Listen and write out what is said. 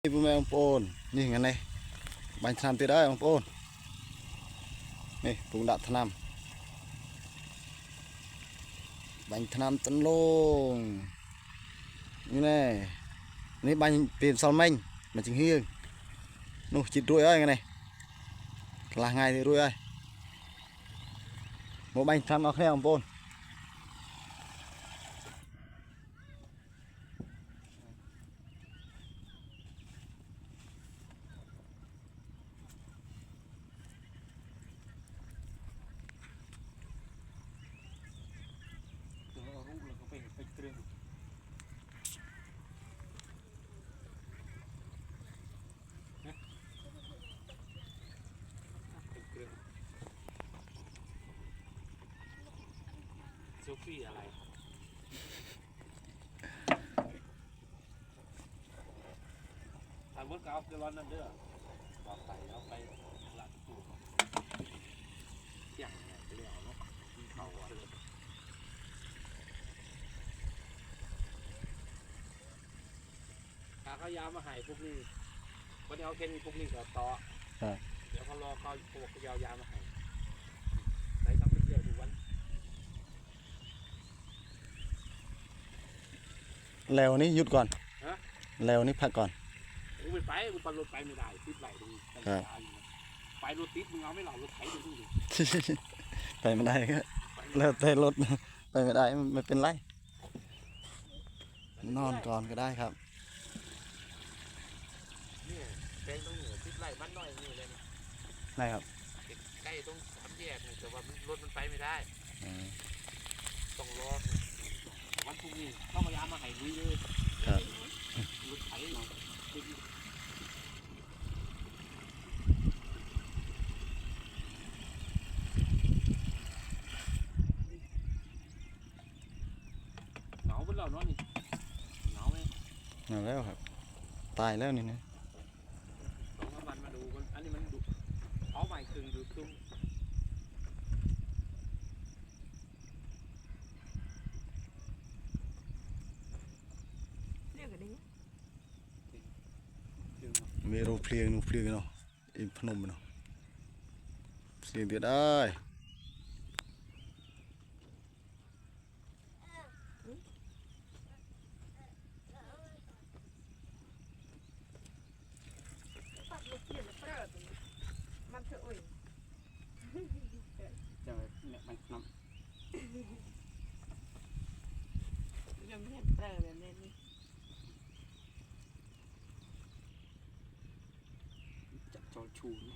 นี่พ่อแม่องค์ปูนนี่ไงนี่บานทนำตีได้องค์ปูนนี่ปรุงดัดทนำบานทนำต้นลงนี่แน่นี่บานเปลี่ยนซอลเมนมันจึงเฮียงนู่จิตรุ่ยเอ้ยไงนี่ลาไงthìรุ่ยเอ้ยmột bánhทำเอาแค่องค์ปูนเซลฟี่อะไรทางบนก็เอาเกลือนั่นเด้อบอกใส่เอาไปหลังตู้อย่างไงไปเรียกเนาะที่เขาเลยถ้าเขายามาให้พวกนี้วันนี้เขาเค้นพวกนี้ก็ต่อเดี๋ยวเขารอเขาพวกยาวยามาให้ใส่ต้องไปเรียกดูวันแล้วนี่หยุดก่อนแล้วนี่พักก่อนกูไปกูปั่นรถไปไม่ได้ติดไหลตรงนี้ไปรถติดมึงเอาไม่หล่อรถไถดูดิ ไปไม่ได้ก็แล้วแต่รถไปไม่ได้ไม่เป็นไรนอนก่อนก็ได้ครับนี่เป็นตรงนี้ติดไหลบ้านน้อยนี่เลยได้ครับใกล้ตรงสามแยกแต่ว่ารถมันไปไม่ได้ต้องรอวันพรุ่งนี้เข้ามายามมาให้ลุยเลยรถไถเนาะหนาวเป็นเราเนาะนี่หนาวไหมหนาวแล้วครับตายแล้วนี่นะลองน้ำมันมาดูอันนี้มันดูเอาใหม่ครึ่งดูครึ่งมีรูเพลียงเนาะอินพนมเนาะเพลียงเดียวได้จะเนี่ยมันน้ำยังไม่เห็นเตอแบบนี้จับจอชูนี่